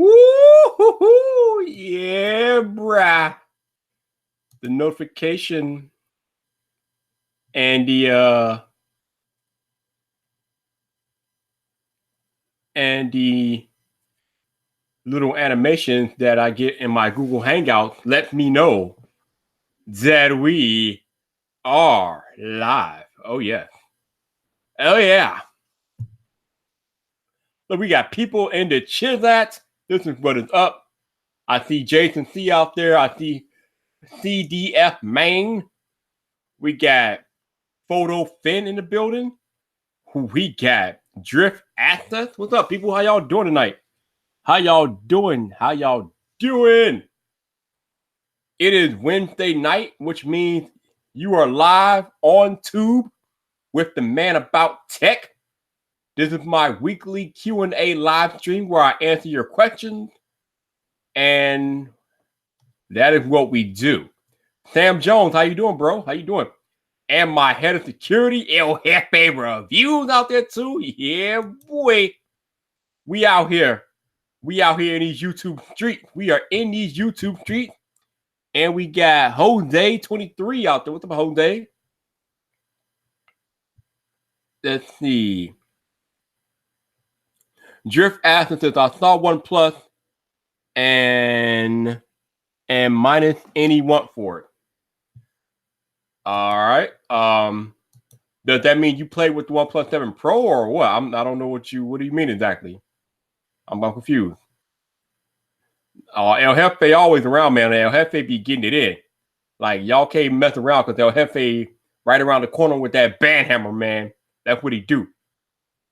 Woo! Yeah, bruh. The notification and the little animations that I get in my Google Hangout let me know that we are live. Oh yeah. Oh yeah. Look, we got people in the chat. This is what is up. I see Jason C out there. I see CDF Main. We got Photo Finn in the building. We got Drift Access. What's up, people? How y'all doing tonight? How y'all doing? How y'all doing? It is Wednesday night, which means you are live on Tube with the Man About Tech. This is my weekly Q&A live stream where I answer your questions, and that is what we do. Sam Jones, how you doing, bro? How you doing? And my head of security, El Jefe Reviews out there too. Yeah, boy. We out here. We out here in these YouTube streets. We are in these YouTube streets. And we got Jose23 out there. What's up, Jose? Let's see. Drift Aston says, I saw OnePlus and minus any want for it. All right. Does that mean you play with the OnePlus 7 Pro or what? I don't know what do you mean exactly? I'm confused. El Jefe always around, man. El Jefe be getting it in. Like, y'all can't mess around because El Jefe right around the corner with that band hammer, man. That's what he do.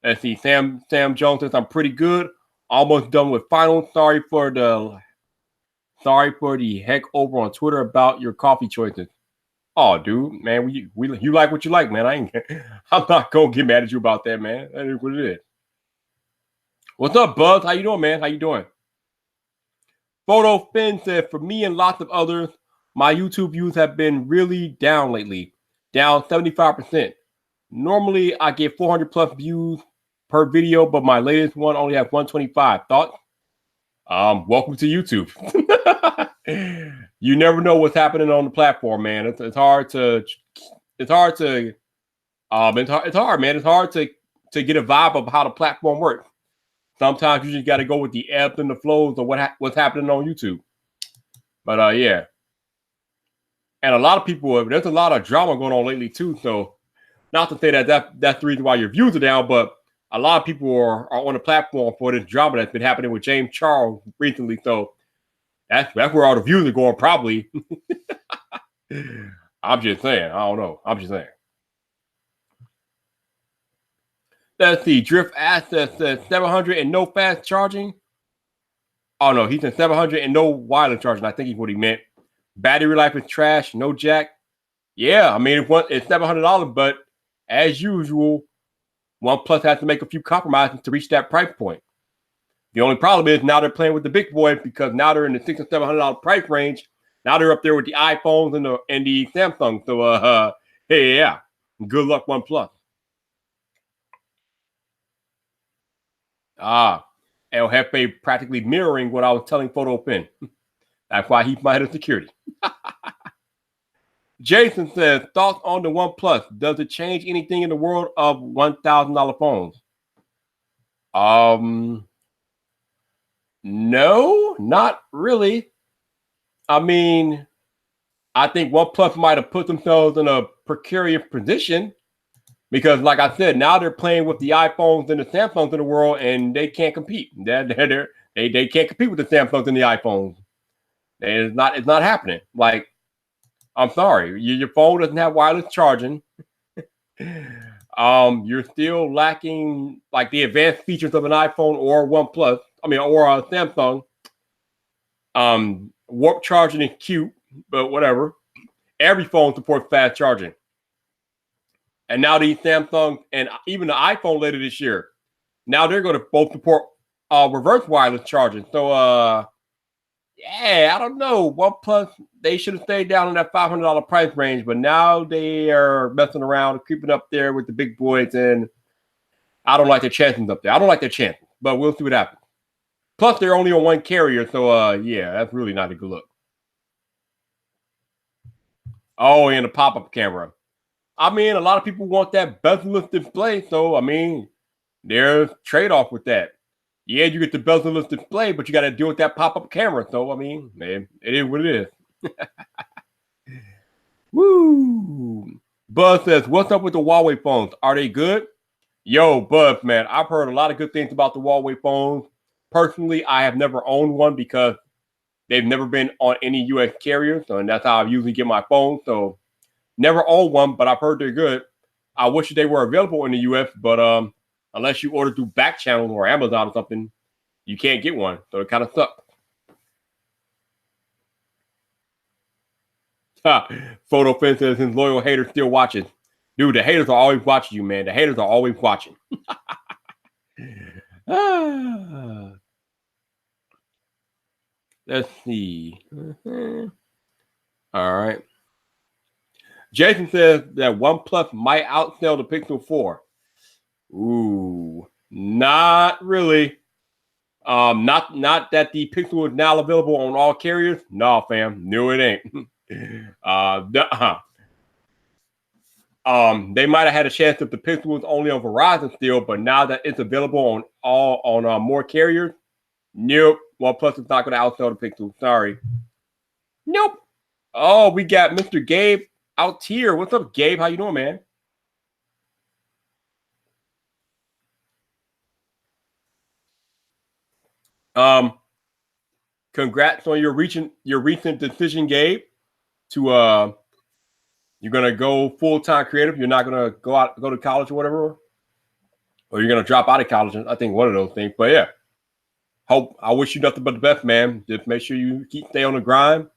Let's see. Sam Jones says, I'm pretty good. Almost done with finals. Sorry for the heck over on Twitter about your coffee choices. Oh, dude, man, you like what you like, man. I'm not gonna get mad at you about that, man. That is what it is. What's up, Buzz? How you doing, man? How you doing? Photo Finn said, for me and lots of others, my YouTube views have been really down lately, down 75%. Normally, I get 400 plus views per video, but my latest one only has 125. Thoughts? Welcome to YouTube. You never know what's happening on the platform, man. It's hard, man. It's hard to get a vibe of how the platform works. Sometimes you just got to go with the ebbs and the flows of what's happening on YouTube. But yeah. And a lot of people, there's a lot of drama going on lately too. So not to say that's the reason why your views are down, but a lot of people are on the platform for this drama that's been happening with James Charles recently. So that's where all the views are going, probably. I'm just saying. I don't know. I'm just saying. Let's see. Drift Access says 700 and no fast charging. Oh, no. He said 700 and no wireless charging. I think is what he meant. Battery life is trash. No jack. Yeah. I mean, it's $700, but as usual, OnePlus has to make a few compromises to reach that price point. The only problem is now they're playing with the big boys because now they're in the $600 or $700 price range. Now they're up there with the iPhones and the Samsung. So, hey, yeah. Good luck, OnePlus. El Jefe practically mirroring what I was telling Photo Finn. That's why he's my head of security. Jason says, thoughts on the OnePlus. Does it change anything in the world of $1,000 phones? No, not really. I mean, I think OnePlus might have put themselves in a precarious position because, like I said, now they're playing with the iPhones and the Samsungs in the world, and they can't compete. They can't compete with the Samsungs and the iPhones. It's not happening. Like, I'm sorry, your phone doesn't have wireless charging. You're still lacking like the advanced features of an iPhone or OnePlus. Or a Samsung. Warp charging is cute, but whatever. Every phone supports fast charging. And now these Samsung and even the iPhone later this year, now they're going to both support reverse wireless charging. So, yeah, I don't know. OnePlus, they should have stayed down in that $500 price range, but now they are messing around, creeping up there with the big boys, and I don't like their chances up there. I don't like their chances, but we'll see what happens. Plus, they're only on one carrier, so yeah, that's really not a good look. Oh, and the pop-up camera. I mean, a lot of people want that bezel-less display, so I mean, there's trade-off with that. Yeah, you get the bezel-less display, but you got to deal with that pop-up camera. So I mean, man, it is what it is. Woo! Buzz says, "What's up with the Huawei phones? Are they good?" Yo, Buzz, man, I've heard a lot of good things about the Huawei phones. Personally, I have never owned one because they've never been on any U.S. carrier, so and that's how I usually get my phone. So never owned one, but I've heard they're good. I wish they were available in the U.S., but unless you order through back channel or Amazon or something, you can't get one. So it kind of sucks. Photo Fence says his loyal haters still watching. Dude, the haters are always watching you, man. The haters are always watching. Let's see. All right. Jason says that OnePlus might outsell the Pixel 4. Ooh, not really. Not that the Pixel is now available on all carriers. No, fam. No, it ain't. They might have had a chance if the Pixel was only on Verizon still, but now that it's available on more carriers, nope. OnePlus is not going to outsell the Pixel. Sorry. Nope. Oh, we got Mr. Gabe out here. What's up, Gabe? How you doing, man? Congrats on your recent decision, Gabe. To you're gonna go full-time creative. You're not gonna go to college or whatever, or you're gonna drop out of college. I think one of those things. But yeah, I wish you nothing but the best, man. Just make sure you stay on the grind,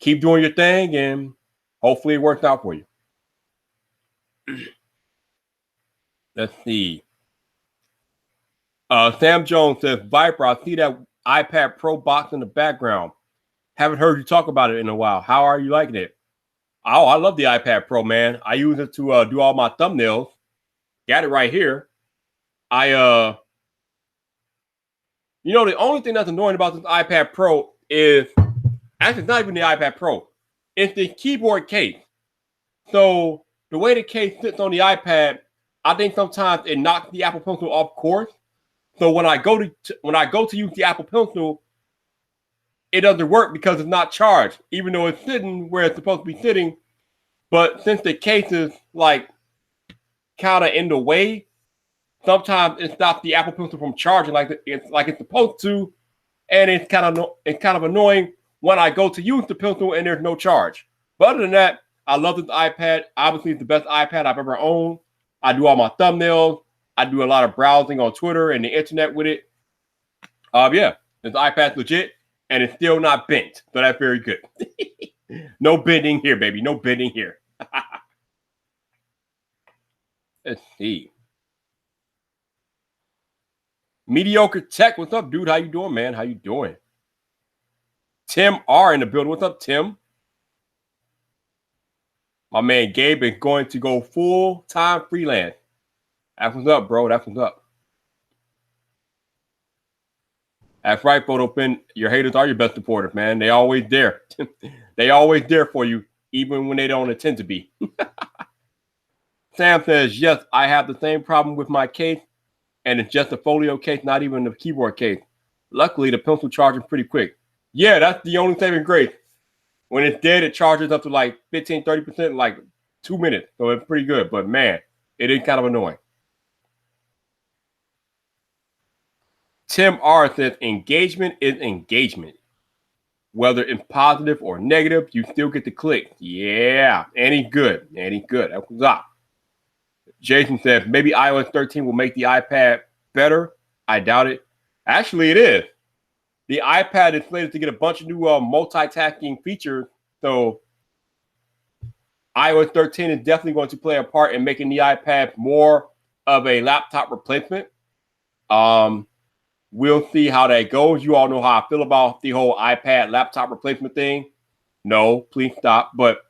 keep doing your thing, and hopefully it works out for you. Let's see. Sam Jones says, Viper, I see that iPad Pro box in the background. Haven't heard you talk about it in a while. How are you liking it? Oh, I love the iPad Pro, man. I use it to do all my thumbnails. Got it right here. The only thing that's annoying about this iPad Pro is actually it's not even the iPad Pro. It's the keyboard case. So the way the case sits on the iPad, I think sometimes it knocks the Apple Pencil off course. So when I go to use the Apple Pencil, it doesn't work because it's not charged, even though it's sitting where it's supposed to be sitting. But since the case is like kind of in the way, sometimes it stops the Apple Pencil from charging like it's supposed to, and it's kind of annoying when I go to use the pencil and there's no charge. But other than that, I love this iPad. Obviously, it's the best iPad I've ever owned. I do all my thumbnails. I do a lot of browsing on Twitter and the internet with it. Yeah, this iPad's legit, and it's still not bent, so that's very good. No bending here, baby. No bending here. Let's see. Mediocre Tech, what's up, dude? How you doing, man? How you doing? Tim R in the building. What's up, Tim? My man Gabe is going to go full-time freelance. That's what's up, bro. That's what's up. That's right, PhotoFin. Your haters are your best supporters, man. They always there. They always there for you, even when they don't intend to be. Sam says, yes, I have the same problem with my case, and it's just a folio case, not even the keyboard case. Luckily, the pencil charges pretty quick. Yeah, that's the only saving grace. When it's dead, it charges up to like 15, 30% in like 2 minutes. So it's pretty good. But man, it is kind of annoying. Tim R says engagement is engagement. Whether it's positive or negative, you still get the click. Yeah, any good. That was up. Jason says maybe iOS 13 will make the iPad better. I doubt it. Actually, it is. The iPad is slated to get a bunch of new multitasking features. So iOS 13 is definitely going to play a part in making the iPad more of a laptop replacement. We'll see how that goes. You all know how I feel about the whole iPad laptop replacement thing. No, please stop. But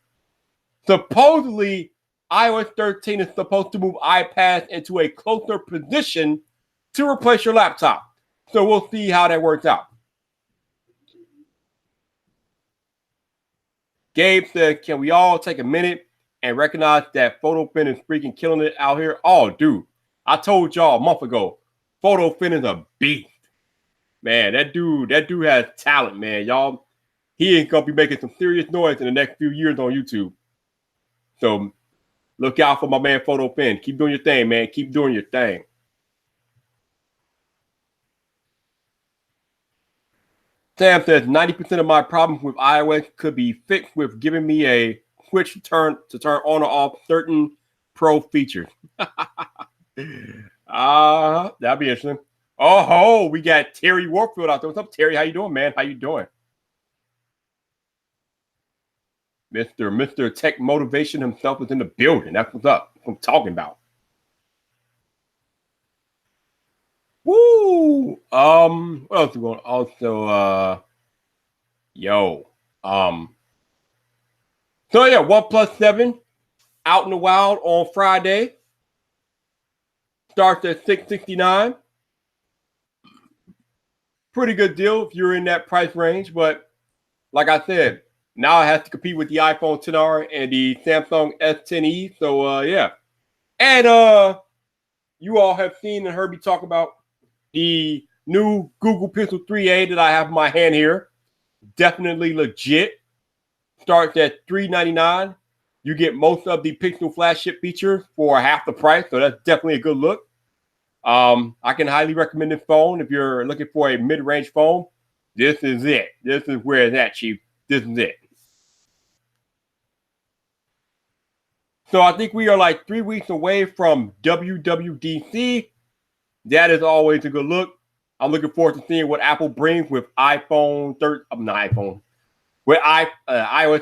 supposedly, iOS 13 is supposed to move iPads into a closer position to replace your laptop. So we'll see how that works out. Gabe said, can we all take a minute and recognize that PhotoFin is freaking killing it out here? Oh, dude, I told y'all a month ago, PhotoFin is a beast. Man, that dude has talent, man. Y'all, he ain't gonna be making some serious noise in the next few years on YouTube. So look out for my man PhotoFin. Keep doing your thing, man. Keep doing your thing. Sam says 90% of my problems with iOS could be fixed with giving me a switch to turn on or off certain pro features. That'd be interesting. Oh, we got Terry Warfield out there. What's up, Terry? How you doing, man? How you doing? Mr. Tech Motivation himself is in the building. That's what's up. That's what I'm talking about. Woo! What else is going on? Also, so yeah, OnePlus 7 out in the wild on Friday. Starts at $669. Pretty good deal if you're in that price range, but like I said, now it has to compete with the iPhone XR and the Samsung S10e. So yeah. And you all have seen and heard me talk about the new Google Pixel 3a that I have in my hand here. Definitely legit. Starts at $399. You get most of the Pixel flagship features for half the price, so that's definitely a good look. I can highly recommend this phone if you're looking for a mid-range phone. This is it. This is where it's at, Chief. This is it. So I think we are like 3 weeks away from WWDC. That is always a good look. I'm looking forward to seeing what Apple brings with iOS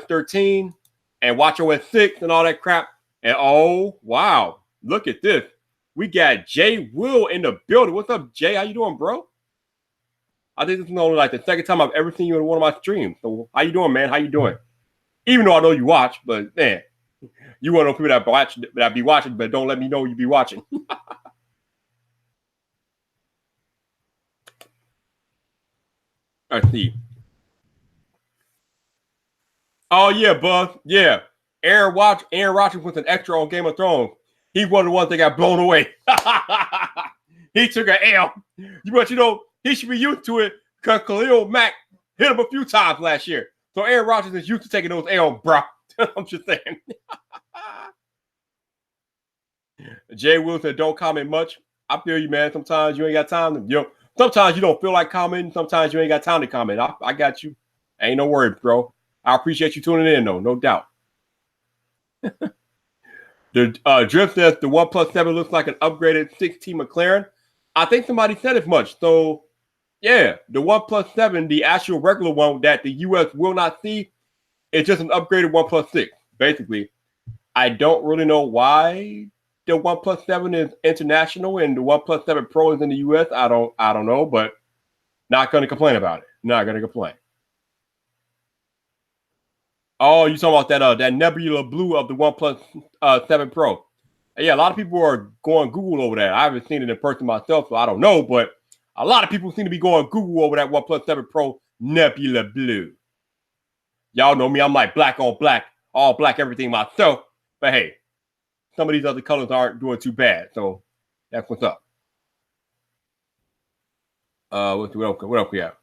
13 and WatchOS 6 and all that crap. And oh, wow, look at this. We got Jay Will in the building. What's up, Jay? How you doing, bro? I think this is only like the second time I've ever seen you in one of my streams. So how you doing, man? How you doing? Even though I know you watch, but man, you one of those people that be watching, but don't let me know you be watching. Let's see. Oh yeah, Buzz. Yeah. Aaron Rodgers was an extra on Game of Thrones. He's one of the ones that got blown away. He took an L. But you know, he should be used to it because Khalil Mack hit him a few times last year. So Aaron Rodgers is used to taking those L's, bro. I'm just saying. Jay Wilson, don't comment much. I feel you, man. Sometimes you ain't got time. Sometimes you don't feel like commenting. Sometimes you ain't got time to comment. I got you. Ain't no worry, bro. I appreciate you tuning in, though. No doubt. The Drift says the OnePlus 7 looks like an upgraded 16 McLaren. I think somebody said as much. So, yeah, the OnePlus 7, the actual regular one that the US will not see, it's just an upgraded OnePlus 6, basically. I don't really know why the OnePlus 7 is international and the OnePlus 7 Pro is in the US. I don't know, but not going to complain about it. Not going to complain. Oh, you talking about that nebula blue of the OnePlus 7 Pro? Yeah, a lot of people are going Google over that. I haven't seen it in person myself, so I don't know. But a lot of people seem to be going Google over that OnePlus 7 Pro nebula blue. Y'all know me. I'm like black on black, all black everything myself. But hey, some of these other colors aren't doing too bad. So that's what's up. What else we have?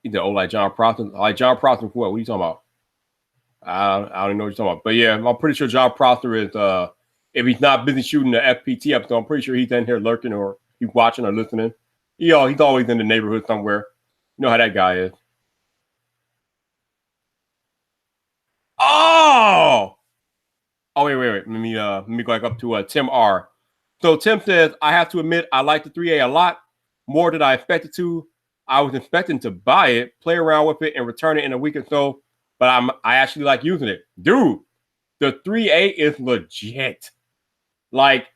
He's old like John Prosser. Like John Prosser, what? What are you talking about? I don't even know what you're talking about. But yeah, I'm pretty sure John Prosser is, if he's not busy shooting the FPT episode, I'm pretty sure he's in here lurking or he's watching or listening. He's always in the neighborhood somewhere. You know how that guy is. Oh, wait. Let me go back up to Tim R. So Tim says, I have to admit, I like the 3A a lot more than I expected to. I was expecting to buy it, play around with it, and return it in a week or so. But I actually like using it. Dude, the 3A is legit. Like,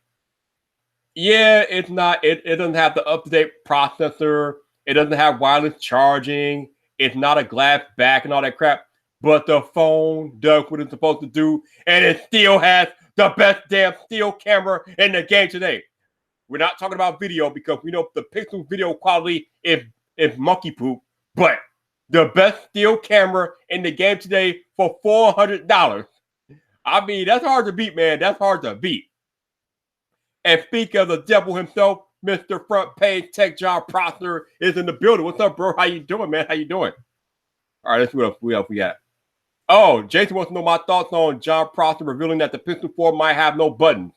yeah, it doesn't have the up-to-date processor. It doesn't have wireless charging. It's not a glass back and all that crap. But the phone does what it's supposed to do. And it still has the best damn still camera in the game today. We're not talking about video because we know the pixel video quality is monkey poop. But the best still camera in the game today for $400. I mean, that's hard to beat, man. That's hard to beat. And speak of the devil himself, Mr. Front Page Tech John Prosser is in the building. What's up, bro? How you doing, man? How you doing? All right, let's see what else we got. Oh, Jason wants to know my thoughts on John Prosser revealing that the Pixel 4 might have no buttons.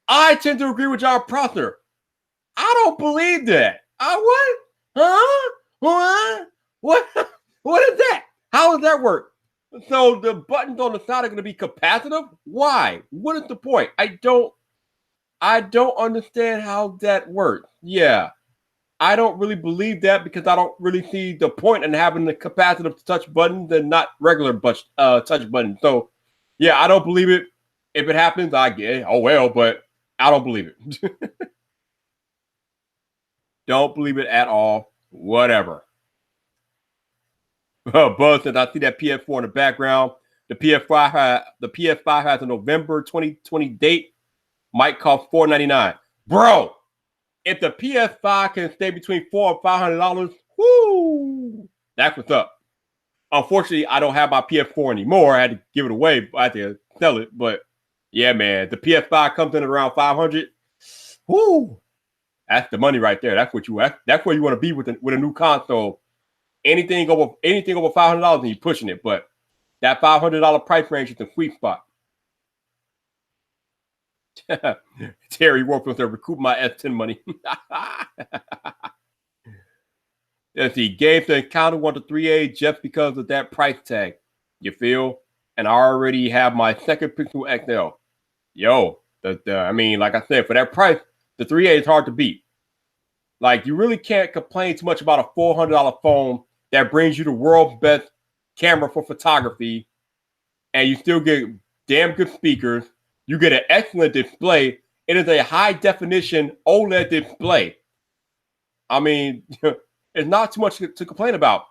I tend to agree with John Prosser. I don't believe that. What? Huh? What? What? What is that? How does that work? So the buttons on the side are going to be capacitive? Why? What is the point? I don't understand how that works. Yeah. I don't really believe that because I don't really see the point in having the capacitive touch buttons and not regular touch buttons. So, yeah, I don't believe it. If it happens, I get it. Oh, well, but I don't believe it. Don't believe it at all. Whatever. Buzz says, I see that PS4 in the background. The PS5 has a November 2020 date. Might cost $499. Bro, if the PS5 can stay between $400 and $500, whoo, that's what's up. Unfortunately, I don't have my PS4 anymore. I had to give it away. I had to sell it. But yeah, man, the PS5 comes in around $500. Whoo, that's the money right there. That's where you want to be with a new console. Anything over $500, and you're pushing it. But that $500 price range is the sweet spot. Terry Warfield said, recoup my S10 money. Let's see. Gabe said, counter 1 to 3A just because of that price tag. You feel? And I already have my second Pixel XL. Yo, I mean, like I said, for that price, the 3A is hard to beat. Like, you really can't complain too much about a $400 phone that brings you the world's best camera for photography, and you still get damn good speakers. You get an excellent display. It is a high definition OLED display. I mean, it's not too much to complain about.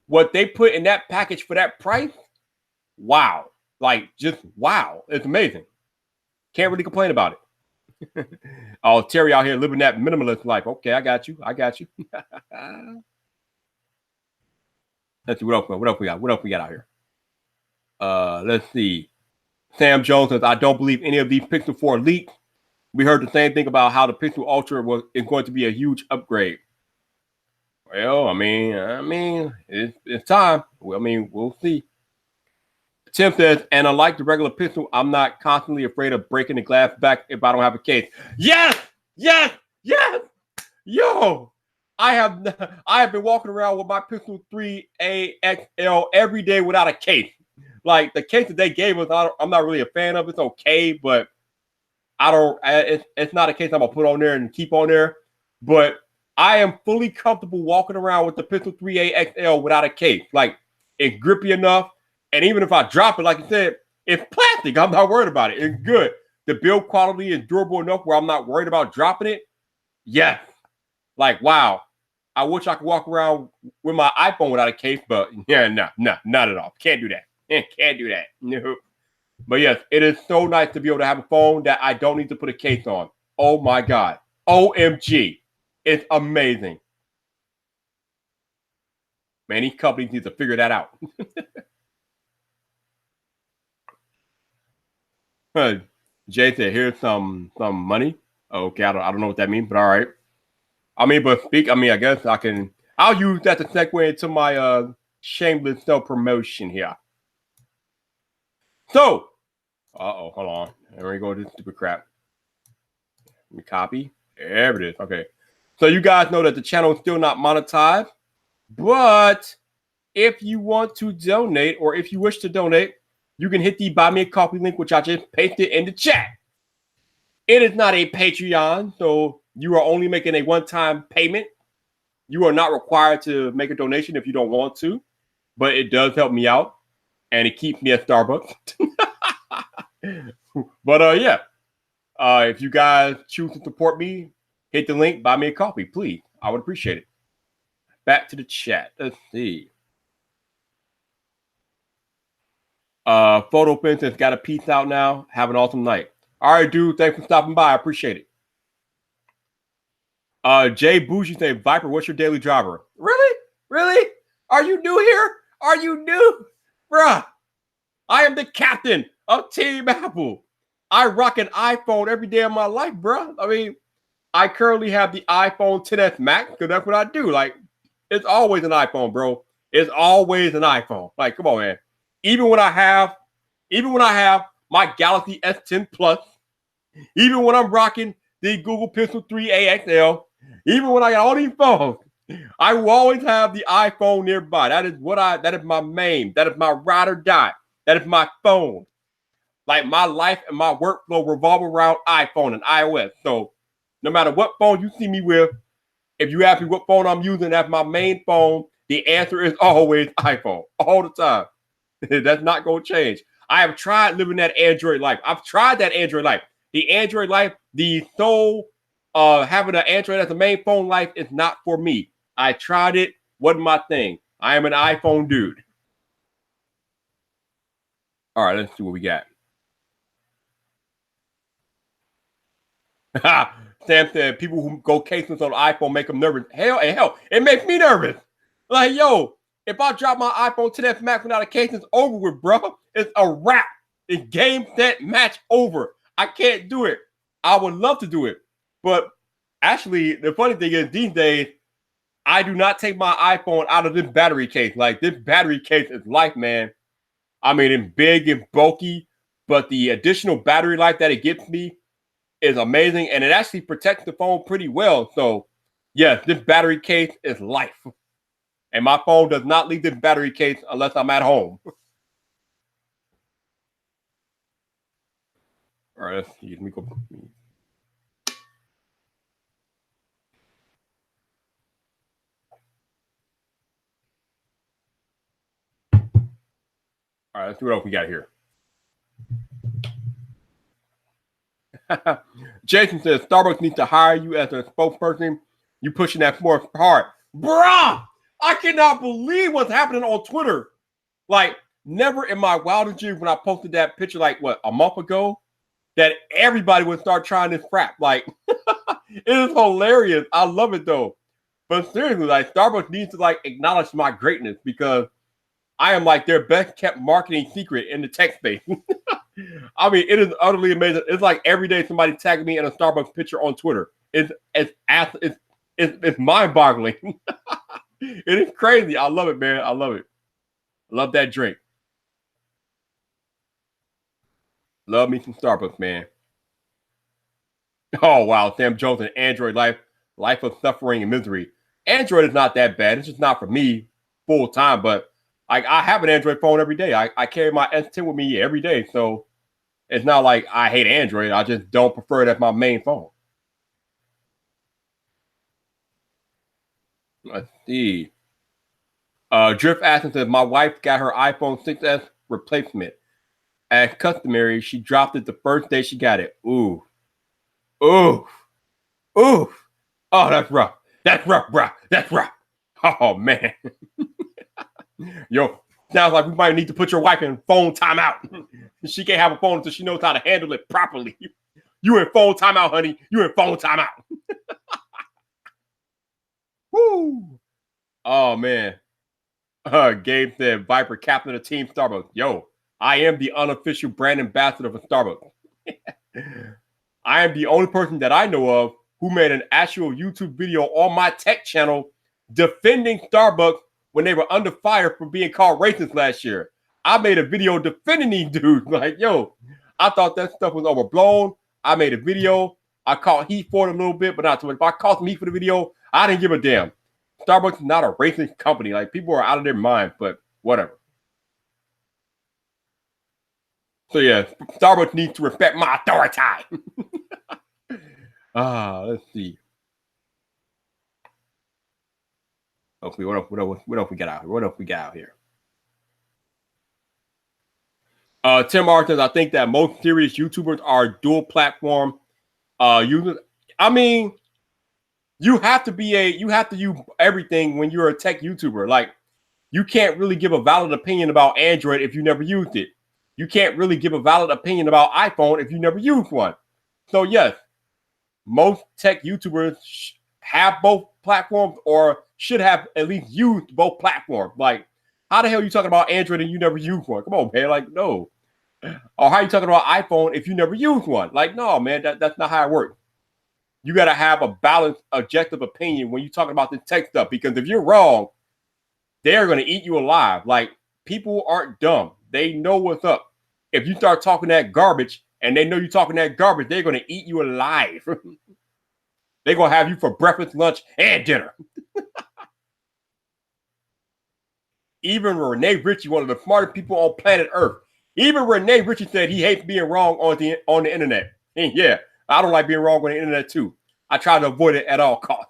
What they put in that package for that price, wow. Like, just wow. It's amazing. Can't really complain about it. Oh, Terry out here living that minimalist life. Okay, I got you. Let's see what else we got. What else we got out here? Let's see. Sam Jones says, I don't believe any of these Pixel 4 leaks. We heard the same thing about how the Pixel Ultra is going to be a huge upgrade. Well, I mean, it's time. Well, I mean, we'll see. Tim says, and unlike the regular Pixel, I'm not constantly afraid of breaking the glass back if I don't have a case. Yes! Yo, I have been walking around with my Pixel 3a XL every day without a case. Like, the case that they gave us, I'm not really a fan of. It's okay, but it's not a case I'm going to put on there and keep on there. But I am fully comfortable walking around with the Pixel 3a XL without a case. Like, it's grippy enough. And even if I drop it, like you said, it's plastic. I'm not worried about it. It's good. The build quality is durable enough where I'm not worried about dropping it. Yes. Like, wow. I wish I could walk around with my iPhone without a case, but yeah, no, not at all. Can't do that. Can't do that. No. But yes, it is so nice to be able to have a phone that I don't need to put a case on. Oh my God. OMG. It's amazing. Man, these companies need to figure that out. Jay said, here's some money. Okay, I don't know what that means, but all right. I mean, I guess I'll use that to segue into my shameless self-promotion here. So, hold on. There we go, this stupid crap. Let me copy. There it is. Okay. So you guys know that the channel is still not monetized, but if you want to donate, or if you wish to donate, you can hit the Buy Me a Coffee link, which I just pasted in the chat. It is not a Patreon, so you are only making a one-time payment. You are not required to make a donation if you don't want to, but it does help me out, and it keeps me at Starbucks. But yeah, if you guys choose to support me, hit the link, buy me a coffee, please. I would appreciate it. Back to the chat. Let's see. Photo Fence has got a piece out now. Have an awesome night. All right, dude. Thanks for stopping by. I appreciate it. Jay Bougie say, Viper, what's your daily driver? Really? Really? Are you new here? Are you new? Bruh, I am the captain of Team Apple. I rock an iPhone every day of my life, bruh. I mean, I currently have the iPhone 10s Max because that's what I do. Like, it's always an iPhone, bro. It's always an iPhone. Like, come on, man. Even when I have my Galaxy S10 Plus, even when I'm rocking the Google Pixel 3 AXL, even when I got all these phones, I will always have the iPhone nearby. That is my main, that is my ride or die. That is my phone. Like, my life and my workflow revolve around iPhone and iOS. So no matter what phone you see me with, if you ask me what phone I'm using, that's my main phone. The answer is always iPhone, all the time. That's not going to change. I have tried living that Android life. I've tried that Android life. The Android life, the sole having an Android as a main phone life is not for me. I tried it, wasn't my thing. I am an iPhone dude. All right, let's see what we got. Sam said people who go caseless on iPhone make them nervous. Hell, it makes me nervous. Like, yo, if I drop my iPhone 10s Max without a case, it's over with, bro. It's a wrap. It's game, set, match, over. I can't do it. I would love to do it. But actually, the funny thing is, these days, I do not take my iPhone out of this battery case. Like, this battery case is life, man. I mean, it's big and bulky, but the additional battery life that it gives me is amazing, and it actually protects the phone pretty well. So, yes, this battery case is life. And my phone does not leave this battery case unless I'm at home. All right, let's see. Let me go. All right, let's see what else we got here. Jason says Starbucks needs to hire you as a spokesperson. You pushing that more hard, bruh. I cannot believe what's happening on Twitter. Like, never in my wildest dreams when I posted that picture, like what, a month ago, that everybody would start trying this crap. Like, it is hilarious. I love it though. But seriously, like, Starbucks needs to like acknowledge my greatness because I am like their best kept marketing secret in the tech space. I mean, it is utterly amazing. It's like every day somebody tagging me in a Starbucks picture on Twitter. It's mind-boggling. It is crazy. I love it, man. I love it. Love that drink. Love me some Starbucks, man. Oh wow, Sam Jones and Android life of suffering and misery. Android is not that bad. It's just not for me full time, but I have an Android phone every day. I carry my S10 with me every day. So it's not like I hate Android. I just don't prefer it as my main phone. Let's see. Drift Aston says, my wife got her iPhone 6S replacement. As customary, she dropped it the first day she got it. Ooh. Ooh. Ooh. Oh, that's rough. That's rough, bro. That's rough. Oh, man. Yo, sounds like we might need to put your wife in phone timeout. She can't have a phone until she knows how to handle it properly. You in phone timeout, honey. You in phone timeout. Woo. Oh, man. Gabe said, Viper, captain of Team Starbucks. Yo, I am the unofficial brand ambassador for Starbucks. I am the only person that I know of who made an actual YouTube video on my tech channel defending Starbucks when they were under fire for being called racist last year. I made a video defending these dudes. Like, yo, I thought that stuff was overblown. I made a video. I caught heat for it a little bit, but not too much. If I caught some heat for the video, I didn't give a damn. Starbucks is not a racist company. Like, people are out of their mind, but whatever. So, yeah, Starbucks needs to respect my authority. Let's see. Okay, what else we got out here? What else we got out here? Tim Martins, I think that most serious YouTubers are dual platform users. I mean, you have to use everything when you're a tech YouTuber. Like, you can't really give a valid opinion about Android if you never used it. You can't really give a valid opinion about iPhone if you never used one. So yes, most tech YouTubers have both platforms or should have at least used both platforms. Like, how the hell are you talking about Android and you never used one? Come on, man. Like, no. Or how are you talking about iPhone if you never used one? Like, no, man, that's not how it works. You got to have a balanced, objective opinion when you're talking about the tech stuff, because if you're wrong, they're going to eat you alive. Like, people aren't dumb. They know what's up. If you start talking that garbage and they know you're talking that garbage, they're going to eat you alive. They're going to have you for breakfast, lunch, and dinner. Even Rene Ritchie, one of the smartest people on planet Earth, even Rene Ritchie said he hates being wrong on the internet. And yeah, I don't like being wrong on the internet too. I try to avoid it at all costs.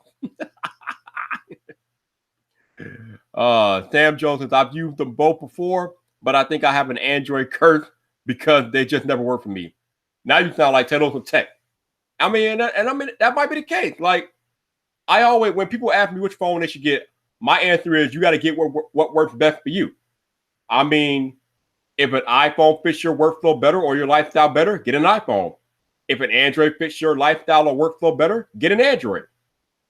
Sam Jones says, I've used them both before, but I think I have an Android curse because they just never work for me. Now you sound like Ted Olson Tech. I mean, that might be the case. Like, I always, when people ask me which phone they should get, my answer is you got to get what works best for you. I mean, if an iPhone fits your workflow better or your lifestyle better, get an iPhone. If an Android fits your lifestyle or workflow better, get an Android.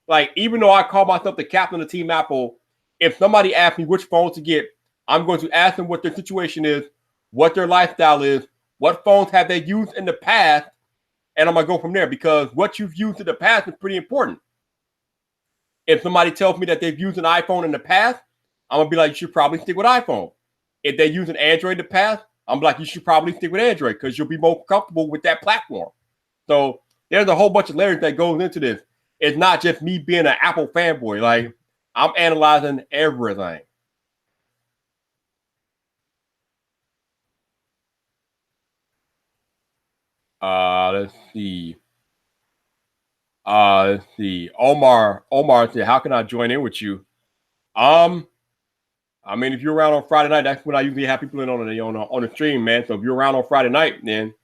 Like, even though I call myself the captain of Team Apple, if somebody asks me which phone to get, I'm going to ask them what their situation is, what their lifestyle is, what phones have they used in the past, and I'm going to go from there, because what you've used in the past is pretty important. If somebody tells me that they've used an iPhone in the past, I'm going to be like, you should probably stick with iPhone. If they use an Android in the past, I'm like, you should probably stick with Android because you'll be more comfortable with that platform. So there's a whole bunch of layers that goes into this. It's not just me being an Apple fanboy. Like, I'm analyzing everything. Let's see. Omar said, how can I join in with you? I mean, if you're around on Friday night, that's when I usually have people in on the stream, man. So if you're around on Friday night, then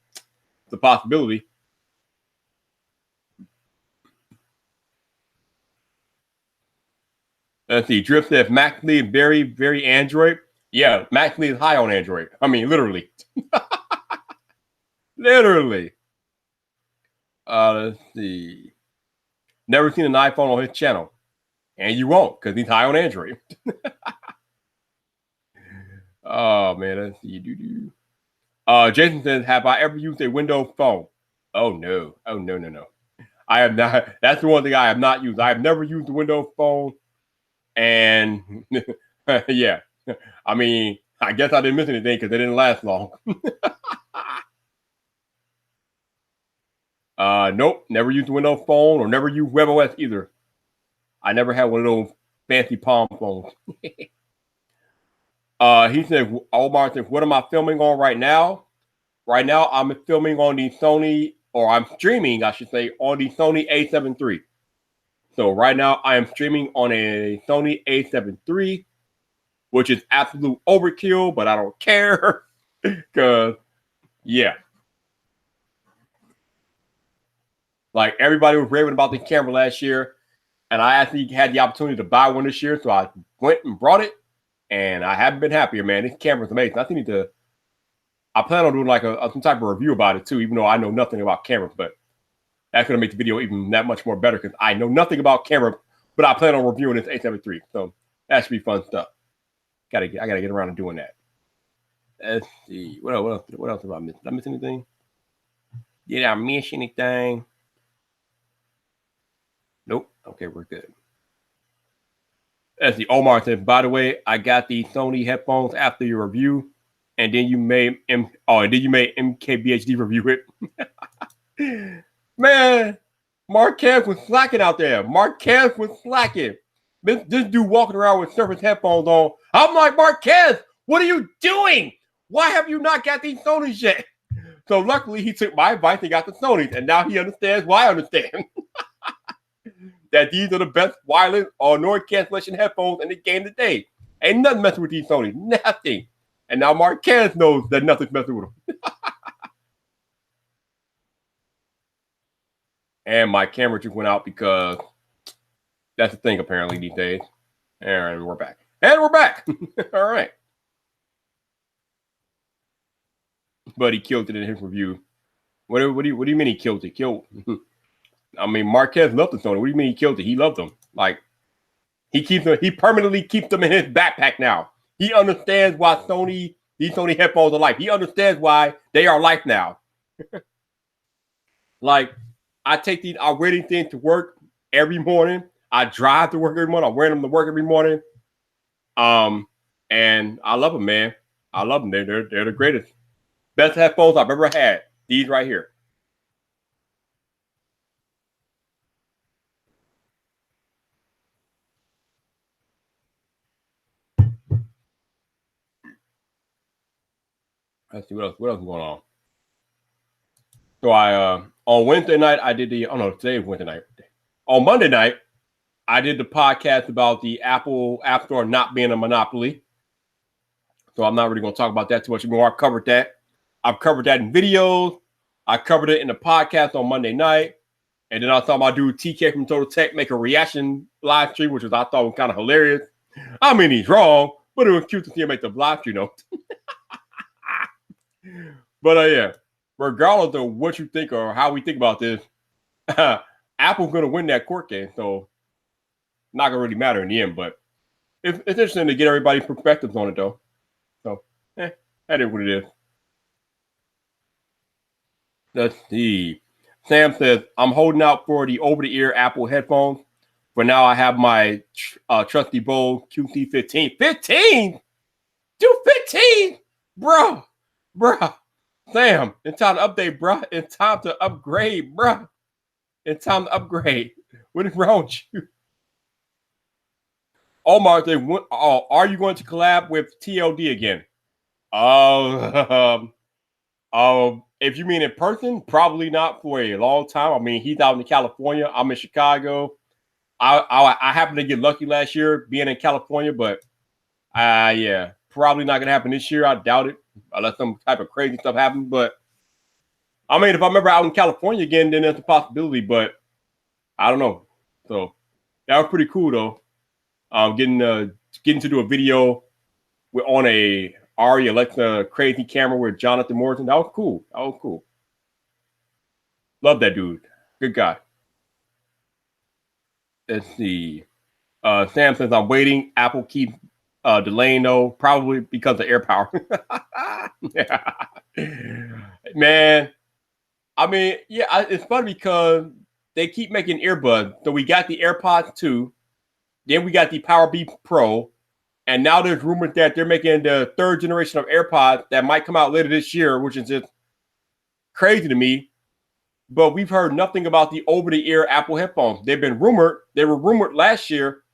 it's a possibility. Let's see. Drift said, Mac Lee very, very Android. Yeah, Mac Lee is high on Android. I mean, literally. Literally. Let's see. Never seen an iPhone on his channel. And you won't, because he's high on Android. Oh, man. Let's see. Jason says, have I ever used a Windows phone? Oh, no. Oh, no. I have not. That's the one thing I have not used. I have never used a Windows phone. And yeah, I mean, I guess I didn't miss anything because they didn't last long. Nope, never used a Windows phone or never used WebOS either. I never had one of those fancy Palm phones. He said, Omar said, what am I filming on right now? Right now, I'm filming on the Sony, or I'm streaming, I should say, on the Sony A7 III. So right now, I am streaming on a Sony A7 III, which is absolute overkill, but I don't care because, yeah. Like, everybody was raving about the camera last year, and I actually had the opportunity to buy one this year, so I went and brought it, and I haven't been happier, man. This camera's amazing. I plan on doing like some type of review about it too, even though I know nothing about cameras, but that's going to make the video even that much more better because I know nothing about camera, but I plan on reviewing this A7 III. So that should be fun stuff. I gotta get around to doing that. Let's see. What else have I missed? Did I miss anything? Did I miss anything? Nope. Okay, we're good. Let's see. Omar said, by the way, I got the Sony headphones after your review, and then you made MKBHD review it. Man, Marquez was slacking out there. Marquez was slacking. This dude walking around with Surface headphones on. I'm like, Marquez, what are you doing? Why have you not got these Sonys yet? So luckily, he took my advice and got the Sonys, and now he understands why I understand. That these are the best wireless or noise cancellation headphones in the game today. Ain't nothing messing with these Sonys. Nothing. And now Marquez knows that nothing's messing with him. And my camera just went out because that's the thing apparently these days. And we're back. All right. But he killed it in his review. What do you mean he killed it? I mean, Marquez loved the Sony. What do you mean he killed it? He loved them. Like he permanently keeps them in his backpack now. He understands why these Sony headphones are life. He understands why they are life now. Like I wear these things to work every morning. I drive to work every morning. I wear them to work every morning. And I love them, man. I love them. They're the greatest. Best headphones I've ever had. These right here. Let's see what else is going on. So I on Wednesday night I did today is Wednesday night. On Monday night, I did the podcast about the Apple App Store not being a monopoly. So I'm not really going to talk about that too much anymore. I've covered that. I've covered that in videos. I covered it in the podcast on Monday night. And then I thought my dude TK from Total Tech make a reaction live stream, which I thought was kind of hilarious. I mean, he's wrong, but it was cute to see him make the live stream, But yeah, regardless of what you think or how we think about this, Apple's going to win that court case. So not going to really matter in the end, but it's interesting to get everybody's perspectives on it, though. So, that is what it is. Let's see. Sam says, I'm holding out for the over-the-ear Apple headphones. For now, I have my trusty Bose QC15. 15? Dude, 15? Bro. Sam, it's time to update, bro. It's time to upgrade, bro. It's time to upgrade. What is wrong with you? Omar said, are you going to collab with TLD again? If you mean in person, probably not for a long time. I mean, he's out in California. I'm in Chicago. I happened to get lucky last year being in California, but yeah, probably not gonna happen this year. I doubt it, unless some type of crazy stuff happens. But I mean, if I'm ever out in California again, then there's a possibility. But I don't know. So that was pretty cool, though. Getting to do a video on a Ari Alexa crazy camera with Jonathan Morrison. That was cool. Love that dude. Good guy. Let's see. Sam says, I'm waiting. Apple keeps delaying, though, probably because of AirPower. Man, I mean, yeah, it's funny because they keep making earbuds. So we got the AirPods 2. Then we got the Power Beats Pro. And now there's rumors that they're making the third generation of AirPods that might come out later this year, which is just crazy to me. But we've heard nothing about the over-the-ear Apple headphones. They've been rumored. They were rumored last year,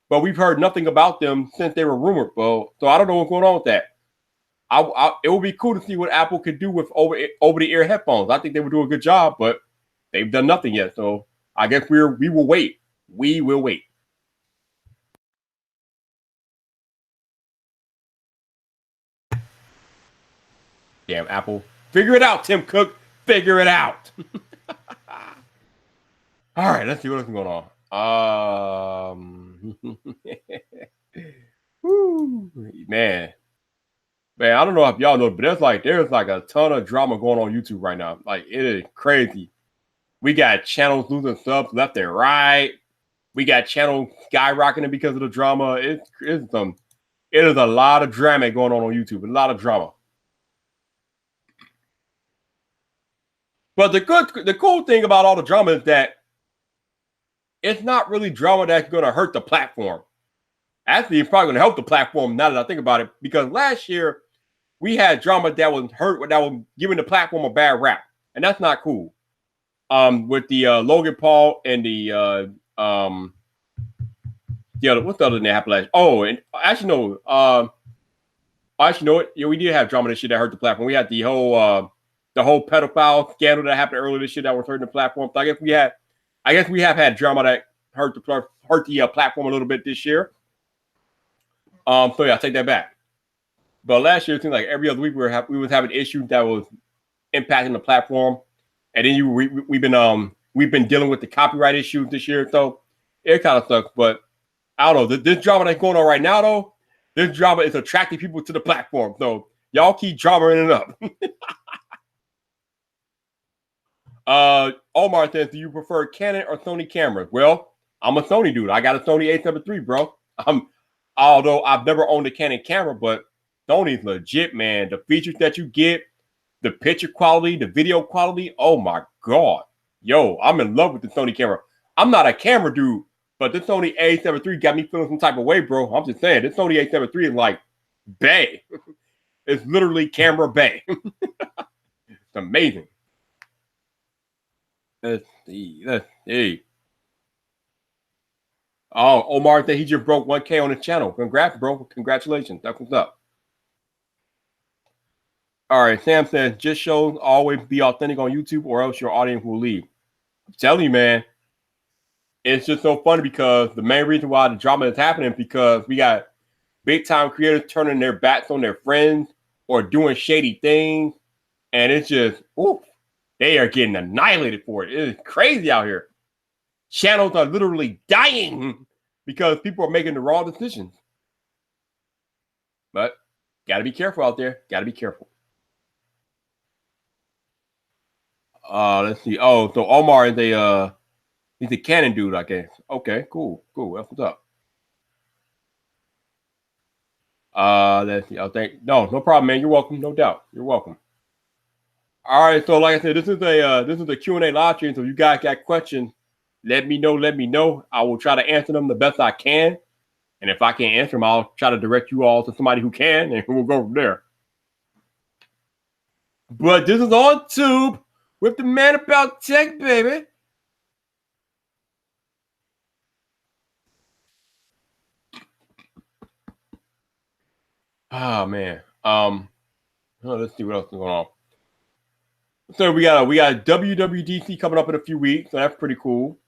but we've heard nothing about them since they were rumored. Well, so I don't know what's going on with that. It would be cool to see what Apple could do with over-the-ear headphones. I think they would do a good job, but they've done nothing yet. So I guess we will wait. We will wait. Damn, Apple. Figure it out, Tim Cook. Figure it out. All right, let's see what else is going on. Woo, man, I don't know if y'all know, but there's like a ton of drama going on YouTube right now. Like, it is crazy. We got channels losing subs left and right. We got channels skyrocketing because of the drama. It is a lot of drama going on YouTube. A lot of drama. But the cool thing about all the drama is that it's not really drama that's going to hurt the platform. Actually, it's probably going to help the platform now that I think about it, because last year we had drama that was giving the platform a bad rap, and that's not cool. With the Logan Paul and the other, what's the other name happened last? Oh, and actually no, yeah, we did have drama this year that hurt the platform. We had the whole pedophile scandal that happened earlier this year that was hurting the platform. So I guess we have had drama that hurt the platform a little bit this year. So yeah, I take that back. But last year it seemed like every other week we was having issues that was impacting the platform, and then we've been dealing with the copyright issues this year. So it kind of sucks. But I don't know, this drama that's going on right now, though, this drama is attracting people to the platform. So y'all keep dramaing it up. Omar says, do you prefer Canon or Sony cameras? Well, I'm a Sony dude. I got a Sony A7 III, bro. Although I've never owned a Canon camera, but Sony's legit, man. The features that you get, the picture quality, the video quality, oh my God. Yo, I'm in love with the Sony camera. I'm not a camera dude, but this Sony A7 III got me feeling some type of way, bro. I'm just saying, this Sony A7 III is like bae. It's literally camera bae. It's amazing. Let's see. Oh, Omar said he just broke 1K on his channel. Congrats, bro. Congratulations. That's what's up. All right. Sam says, just shows always be authentic on YouTube or else your audience will leave. I'm telling you, man. It's just so funny because the main reason why the drama is happening is because we got big time creators turning their backs on their friends or doing shady things. And it's just, oof, they are getting annihilated for it. It's crazy out here. Channels are literally dying because people are making the wrong decisions. But got to be careful out there. Got to be careful. Let's see. Oh, so Omar is he's a Canon dude, I guess. Okay, cool. That's what's up. Let's see. No problem, man. You're welcome. No doubt. You're welcome. All right. So, like I said, this is a Q&A live stream. So, if you guys got questions, let me know. I will try to answer them the best I can. And if I can't answer them, I'll try to direct you all to somebody who can, and we'll go from there. But this is on Tube with the man about tech, baby. Oh man. Let's see what else is going on. So we got WWDC coming up in a few weeks, so that's pretty cool.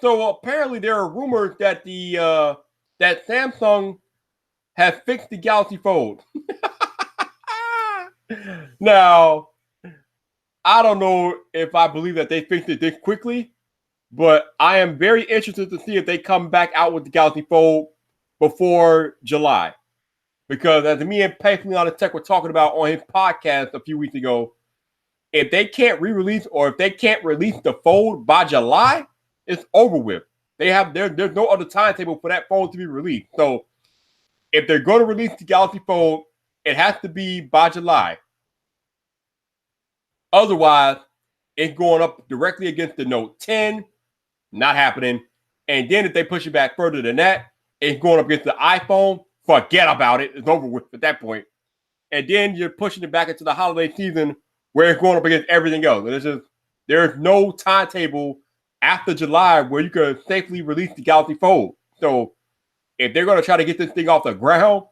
So apparently there are rumors that that Samsung has fixed the Galaxy Fold. Now, I don't know if I believe that they fixed it this quickly, but I am very interested to see if they come back out with the Galaxy Fold before July. Because as me and Payson on the Tech were talking about on his podcast a few weeks ago, if they can't re-release or if they can't release the Fold by July, it's over with. There's no other timetable for that phone to be released. So if they're going to release the Galaxy Fold, it has to be by July. Otherwise, it's going up directly against the Note 10. Not happening. And then if they push it back further than that, it's going up against the iPhone. Forget about it. It's over with at that point. And then you're pushing it back into the holiday season where it's going up against everything else. And there's no timetable after July where you can safely release the Galaxy Fold. So if they're going to try to get this thing off the ground,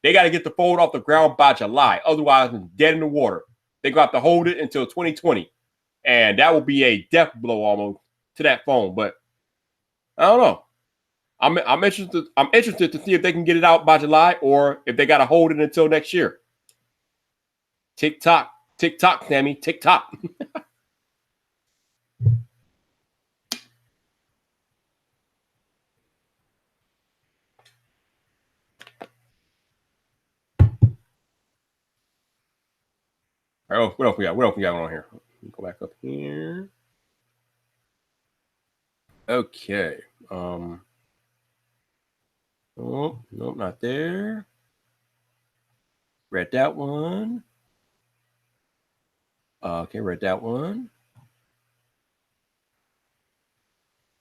they got to get the Fold off the ground by July. Otherwise, it's dead in the water. They're going to have to hold it until 2020. And that will be a death blow almost to that phone. But I don't know. I'm interested to see if they can get it out by July or if they got to hold it until next year. TikTok, Sammy, TikTok. Oh, what else we got? What else we got on here? Go back up here. Okay. Oh, nope, not there. Read that one. Okay, read that one.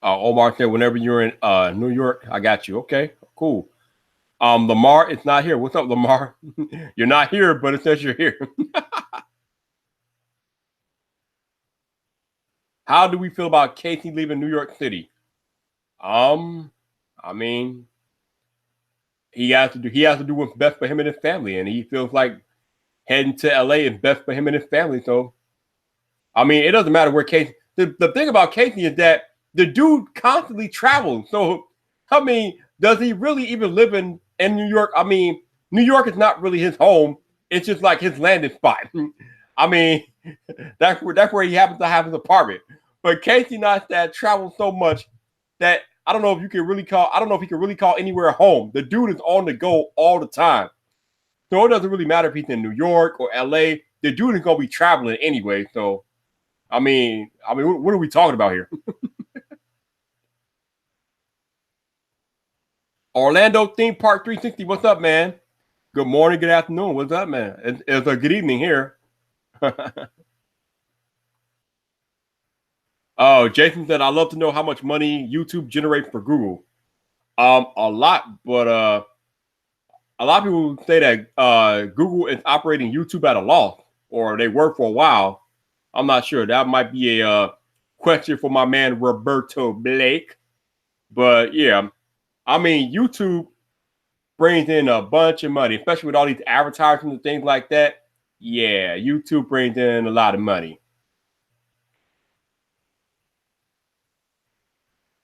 Omar said, whenever you're in New York, I got you. Okay, cool. Lamar, it's not here. What's up, Lamar? You're not here, but it says you're here. How do we feel about Casey leaving New York City? I mean, he has to do what's best for him and his family, and he feels like heading to LA is best for him and his family. So, I mean, it doesn't matter where Casey. The thing about Casey is that the dude constantly travels. So, I mean, does he really even live in New York? I mean, New York is not really his home. It's just like his landing spot. I mean, that's where he happens to have his apartment. But Casey Neistat travels so much that I don't know if he can really call anywhere home. The dude is on the go all the time. So it doesn't really matter if he's in New York or LA. The the dude is gonna be traveling anyway. So, I mean, what are we talking about here? Orlando theme park 360. What's up, man? Good morning, good afternoon. What's up, man? It's a good evening here. Oh, Jason said, "I love to know how much money YouTube generates for Google." A lot, but a lot of people say that Google is operating YouTube at a loss, or they were for a while. I'm not sure. That might be a question for my man Roberto Blake. But yeah, I mean, YouTube brings in a bunch of money, especially with all these advertisements and things like that. Yeah, YouTube brings in a lot of money.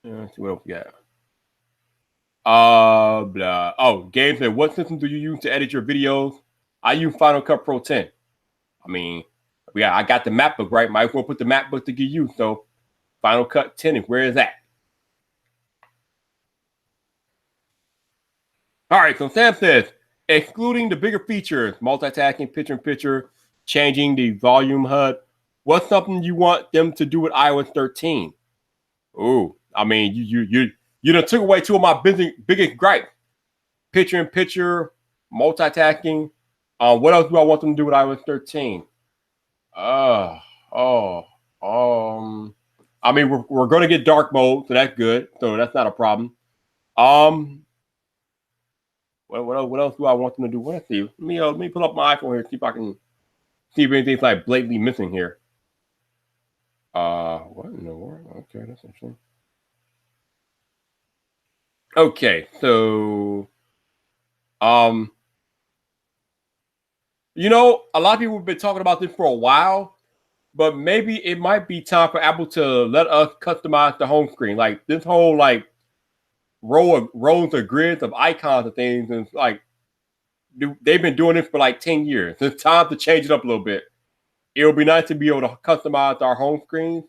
Let's see what else we got. Blah. Oh, Gabe said, what system do you use to edit your videos? I use Final Cut Pro 10. I mean, I got the MacBook, right? Might as well put the MacBook to get you. So Final Cut 10, where is that? All right, so Sam says, excluding the bigger features, multitasking, picture-in-picture, changing the volume HUD, what's something you want them to do with iOS 13? Oh, I mean, you done took away two of my biggest gripes. Picture-in-picture, multitasking. What else do I want them to do with iOS 13? I mean, we're going to get dark mode, so that's good. So that's not a problem. What else do I want them to do? Let's see. Let me pull up my iPhone here, see if I can see if anything's like blatantly missing here. What in the world? Okay, that's interesting. Okay, so you know, a lot of people have been talking about this for a while, but maybe it might be time for Apple to let us customize the home screen. Like this whole like rows of grids of icons and things, and like they've been doing this for like 10 years. It's time to change it up a little bit. It would be nice to be able to customize our home screens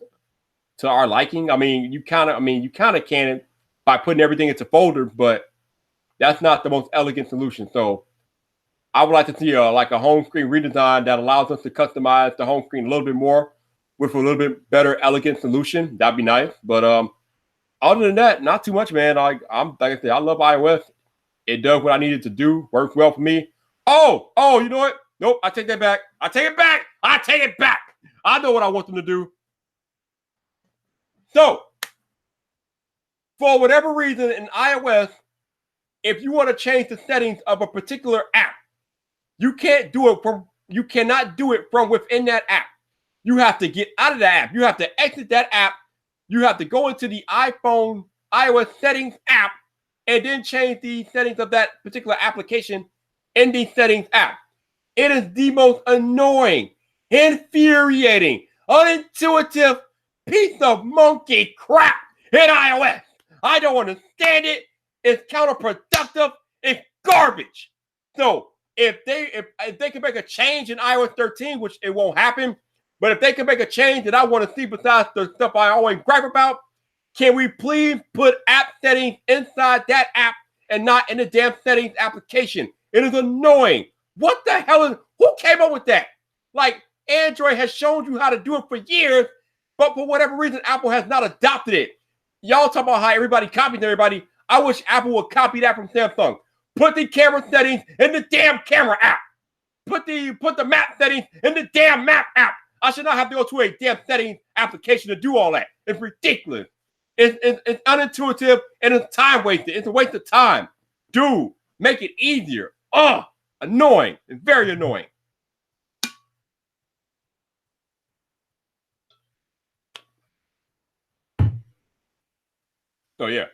to our liking. I mean, you kind of can by putting everything into folders, but that's not the most elegant solution. So I would like to see like a home screen redesign that allows us to customize the home screen a little bit more with a little bit better elegant solution. That'd be nice. But other than that, not too much, man. Like I said, I love iOS. It does what I needed to do. Works well for me. Oh, you know what? Nope, I take that back. I take it back. I know what I want them to do. So, for whatever reason in iOS, if you want to change the settings of a particular app, you cannot do it from within that app. You have to get out of the app. You have to exit that app. You have to go into the iPhone iOS settings app and then change the settings of that particular application in the settings app. It is the most annoying, infuriating, unintuitive piece of monkey crap in iOS. I don't understand it. It's counterproductive. It's garbage. So if they can make a change in iOS 13, which it won't happen, but if they can make a change that I want to see besides the stuff I always gripe about, can we please put app settings inside that app and not in the damn settings application? It is annoying. What the hell who came up with that? Like, Android has shown you how to do it for years, but for whatever reason, Apple has not adopted it. Y'all talk about how everybody copies everybody. I wish Apple would copy that from Samsung. Put the camera settings in the damn camera app. Put the map settings in the damn map app. I should not have to go to a damn settings application to do all that. It's ridiculous. It's unintuitive and it's time wasted. It's a waste of time. Dude, make it easier. Annoying. It's very annoying. So yeah,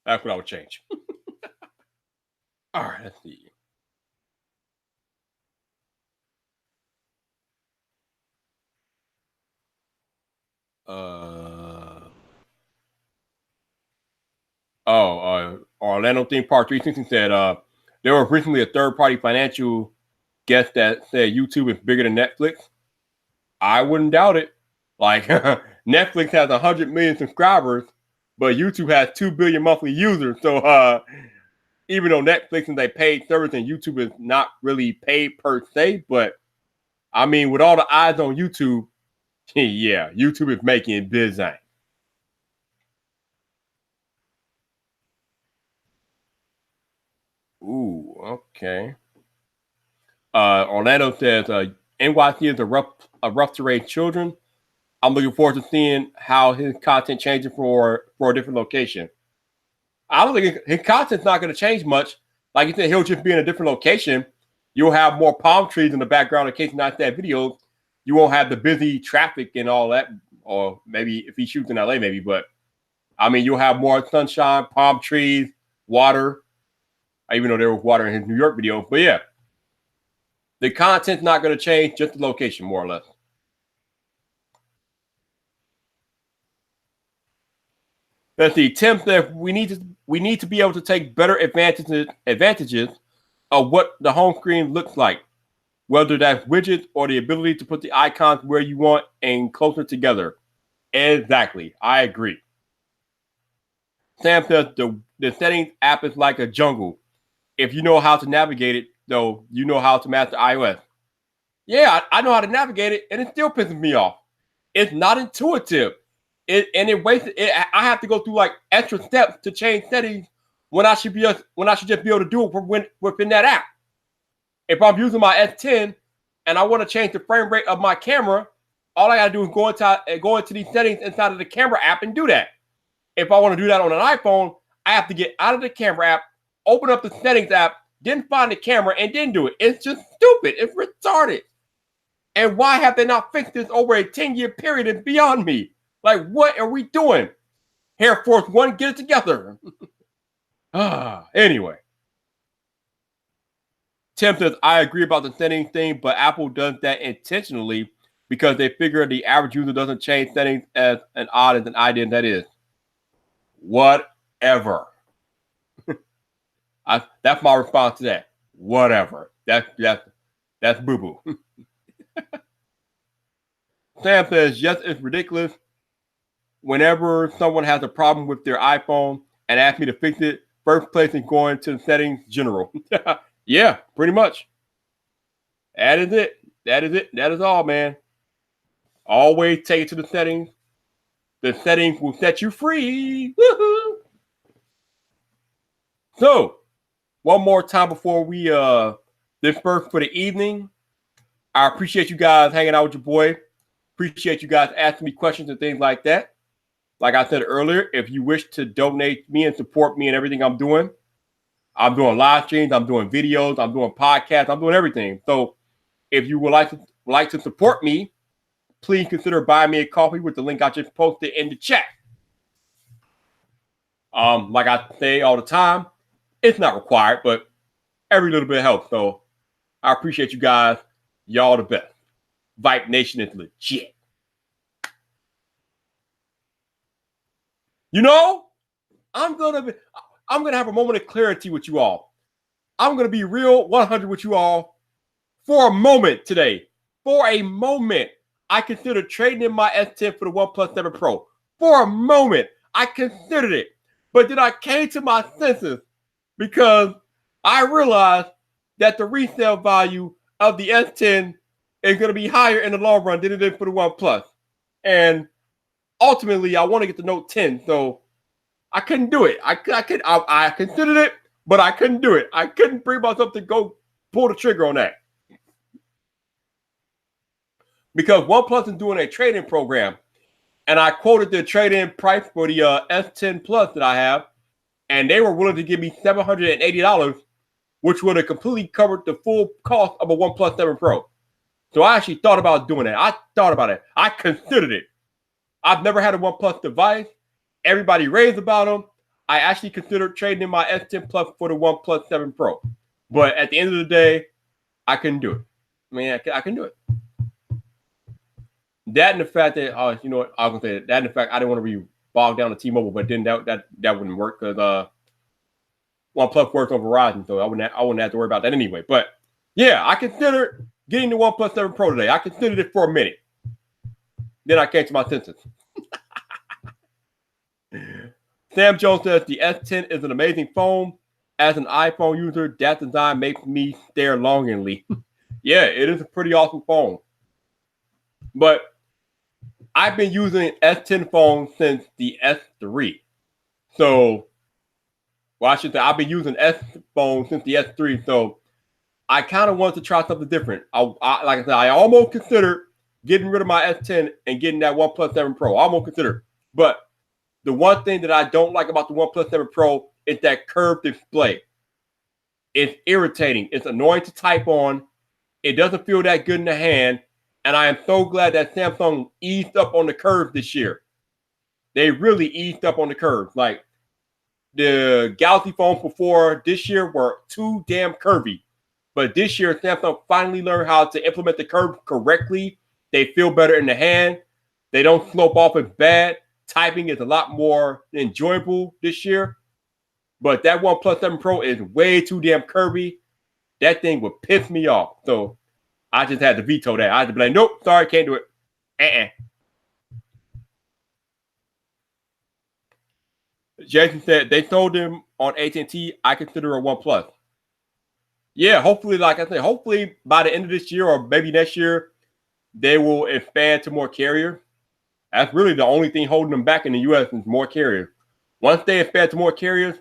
that's what I would change. All right, let's see. Orlando theme park 360 said there was recently a third-party financial guest that said YouTube is bigger than Netflix. I wouldn't doubt it. Like Netflix has 100 million subscribers, but YouTube has 2 billion monthly users. So even though Netflix is a paid service and YouTube is not really paid per se, but I mean, with all the eyes on YouTube, yeah, YouTube is making busy. Ooh, okay. Orlando says NYC is a rough to raise children. I'm looking forward to seeing how his content changes for a different location. I don't think his content's not going to change much. Like you said, he'll just be in a different location. You'll have more palm trees in the background in case not that video. You won't have the busy traffic and all that. Or maybe if he shoots in LA, maybe. But I mean, you'll have more sunshine, palm trees, water. Even though there was water in his New York video. But yeah, the content's not going to change, just the location, more or less. Let's see. Tim said we need to be able to take better advantages of what the home screen looks like, whether that's widgets or the ability to put the icons where you want and closer together. Exactly. I agree. Sam says the settings app is like a jungle. If you know how to navigate it, though, you know how to master iOS. Yeah, I know how to navigate it, and it still pisses me off. It's not intuitive. It wastes it. I have to go through like extra steps to change settings when I should just be able to do it within that app. If I'm using my S10 and I want to change the frame rate of my camera, all I gotta do is go into these settings inside of the camera app and do that. If I want to do that on an iPhone, I have to get out of the camera app, open up the settings app, then find the camera, and then do it. It's just stupid. It's retarded. And why have they not fixed this over a 10-year period is beyond me. Like, what are we doing? Air Force One, get it together. Anyway. Tim says, I agree about the settings thing, but Apple does that intentionally because they figure the average user doesn't change settings as odd as an idea that is. Whatever. That's my response to that. Whatever. That's boo-boo. Sam says, yes, it's ridiculous. Whenever someone has a problem with their iPhone and asks me to fix it, first place is going to the settings general. Yeah, pretty much. That is it. That is all, man. Always take it to the settings. The settings will set you free. Woohoo! So, one more time before we disperse for the evening. I appreciate you guys hanging out with your boy. Appreciate you guys asking me questions and things like that. Like I said earlier, if you wish to donate me and support me in everything I'm doing live streams, I'm doing videos, I'm doing podcasts, I'm doing everything. So if you would like to support me, please consider buying me a coffee with the link I just posted in the chat. Like I say all the time, it's not required, but every little bit helps. So I appreciate you guys. Y'all the best. Vibe Nation is legit. You know, I'm gonna have a moment of clarity with you all. I'm gonna be real 100 with you all for a moment today. For a moment, I considered trading in my S10 for the OnePlus 7 Pro. For a moment, I considered it, but then I came to my senses because I realized that the resale value of the S10 is going to be higher in the long run than it is for the OnePlus. And ultimately, I want to get the Note 10, so I couldn't do it. I considered it, but I couldn't do it. I couldn't bring myself to go pull the trigger on that. Because OnePlus is doing a trade-in program. And I quoted the trade-in price for the S10 Plus that I have, and they were willing to give me $780, which would have completely covered the full cost of a OnePlus 7 Pro. So I actually thought about doing that. I thought about it. I considered it. I've never had a OnePlus device. Everybody raves about them. I actually considered trading in my S10 Plus for the OnePlus 7 Pro. But at the end of the day, I couldn't do it. I mean, I couldn't do it. That and the fact that, you know what, I was going to say that and the fact I didn't want to be bogged down to T-Mobile, but then that wouldn't work because OnePlus works on Verizon, so I wouldn't have to worry about that anyway. But yeah, I considered getting the OnePlus 7 Pro today. I considered it for a minute. Then I came to my senses. Sam Jones says the S10 is an amazing phone. As an iPhone user, that design makes me stare longingly. Yeah, it is a pretty awesome phone. But I've been using S10 phone since the S3. So, well, I should say I've been using S phone since the S3. So I kind of wanted to try something different. Like I said, I almost considered getting rid of my S10 and getting that OnePlus 7 Pro. I almost considered. But the one thing that I don't like about the OnePlus 7 Pro is that curved display. It's irritating. It's annoying to type on. It doesn't feel that good in the hand. And I am so glad that Samsung eased up on the curves this year. They really eased up on the curves. Like the Galaxy phones before this year were too damn curvy. But this year, Samsung finally learned how to implement the curve correctly. They feel better in the hand. They don't slope off as bad. Typing is a lot more enjoyable this year. But that OnePlus 7 Pro is way too damn curvy. That thing would piss me off. So I just had to veto that. I had to be like, nope, sorry, can't do it. Jason said they told him on AT&T, I consider a OnePlus. Yeah, hopefully, like I said, hopefully by the end of this year or maybe next year, they will expand to more carriers. That's really the only thing holding them back in the U.S. is more carriers. Once they expand to more carriers,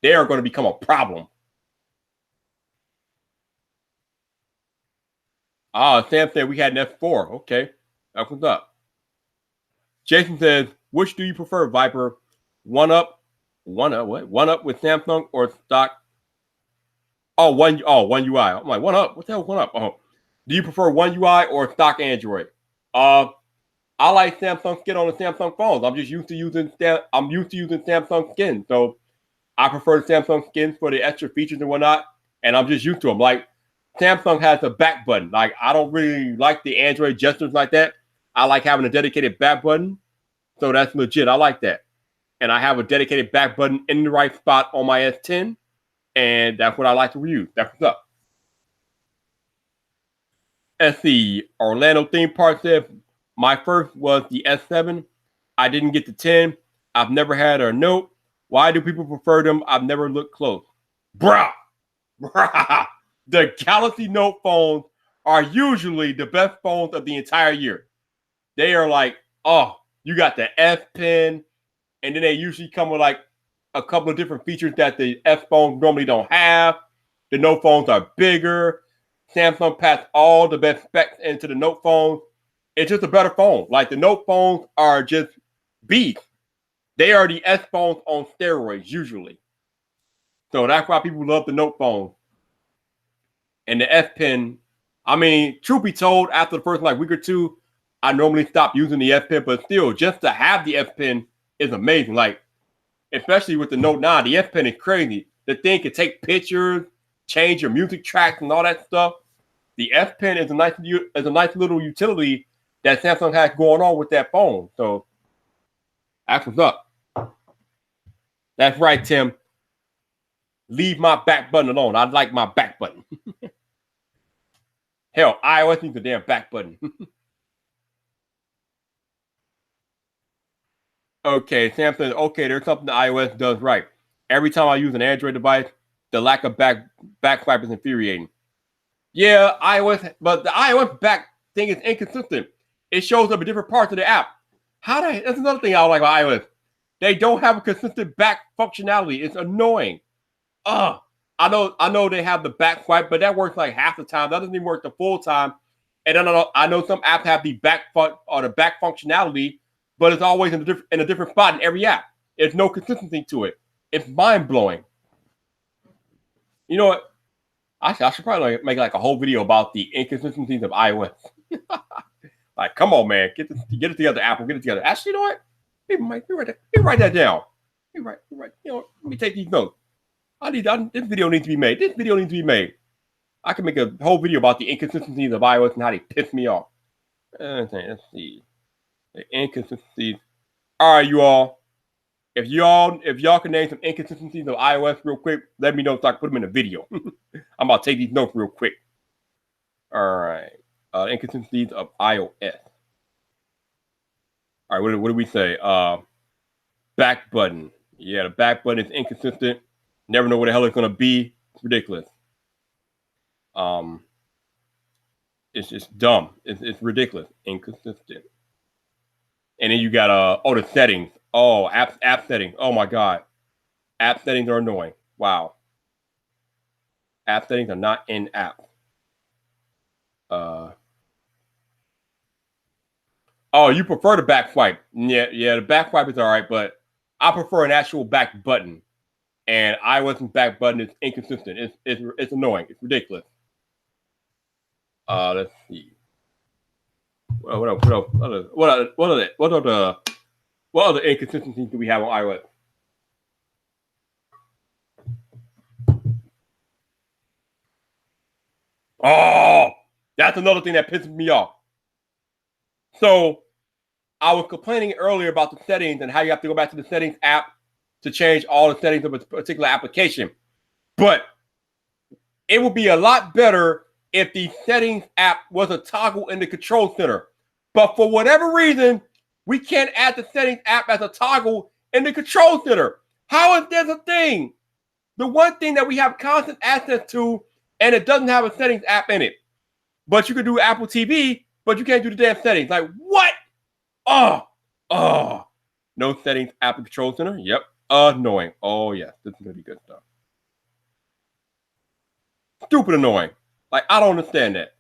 they are going to become a problem. Sam said we had an F4. Okay, that was up. Jason says, which do you prefer, Viper? One up with Samsung or stock? One UI. I'm like, one up. What the hell, one up? Oh, do you prefer One UI or stock Android? I like Samsung skin on the Samsung phones. I'm used to using Samsung skin, so I prefer the Samsung skins for the extra features and whatnot. And I'm just used to them. Like Samsung has a back button. Like I don't really like the Android gestures like that. I like having a dedicated back button, so that's legit. I like that, and I have a dedicated back button in the right spot on my S10, and that's what I like to use. That's what's up. Let's see. Orlando Theme Park said, my first was the S7. I didn't get the 10. I've never had a Note. Why do people prefer them? I've never looked close. Bruh. The Galaxy Note phones are usually the best phones of the entire year. They are like, oh, you got the S Pen, and then they usually come with like a couple of different features that the S phones normally don't have. The Note phones are bigger. Samsung passed all the best specs into the Note phones. It's just a better phone. Like the Note phones are just beast. They are the S phones on steroids usually. So that's why people love the Note phone. And the S Pen, I mean, truth be told, after the first like week or two, I normally stop using the S Pen, but still, just to have the S Pen is amazing. Like, especially with the Note 9, the S Pen is crazy. The thing can take pictures, change your music tracks, and all that stuff. The S Pen is a nice little utility that Samsung has going on with that phone. So that's what's up. That's right, Tim. Leave my back button alone. I like my back button. Hell, iOS needs a damn back button. Okay, Samsung. Okay, there's something the iOS does right. Every time I use an Android device, the lack of back swipe is infuriating. Yeah, iOS, but the iOS back thing is inconsistent. It shows up in different parts of the app. That's another thing I don't like about iOS. They don't have a consistent back functionality. It's annoying. I know they have the back swipe, but that works like half the time. That doesn't even work the full time. And I know some apps have the back functionality, but it's always in a different spot in every app. There's no consistency to it. It's mind blowing. You know what? I should probably make like a whole video about the inconsistencies of iOS. Like, come on, man, get it together, Apple, get it together. Actually, you know what? Let me write that down. Let me take these notes. This video needs to be made. This video needs to be made. I can make a whole video about the inconsistencies of iOS and how they piss me off. Let's see. The inconsistencies. All right, you all. If y'all can name some inconsistencies of iOS real quick, let me know so I can put them in a video. I'm about to take these notes real quick. All right. Inconsistencies of iOS. All right, what do we say? Back button. Yeah, the back button is inconsistent. Never know what the hell it's gonna be. It's ridiculous. It's just dumb. It's ridiculous, inconsistent. And then you got the settings. Oh, app settings. Oh my god, app settings are annoying. Wow, app settings are not in app. Oh, you prefer the back swipe? Yeah. The back swipe is all right, but I prefer an actual back button. And iOS back button is inconsistent. It's annoying. It's ridiculous. Let's see. What other inconsistencies do we have on iOS? Oh, that's another thing that pisses me off. So I was complaining earlier about the settings and how you have to go back to the settings app to change all the settings of a particular application. But it would be a lot better if the settings app was a toggle in the control center. But for whatever reason, we can't add the settings app as a toggle in the control center. How is this a thing? The one thing that we have constant access to, and it doesn't have a settings app in it. But you can do Apple TV, but you can't do the damn settings. Like, what? Oh. No settings app in control center? Yep. Annoying. Oh, yeah. This is going to be good stuff. Stupid annoying. Like, I don't understand that.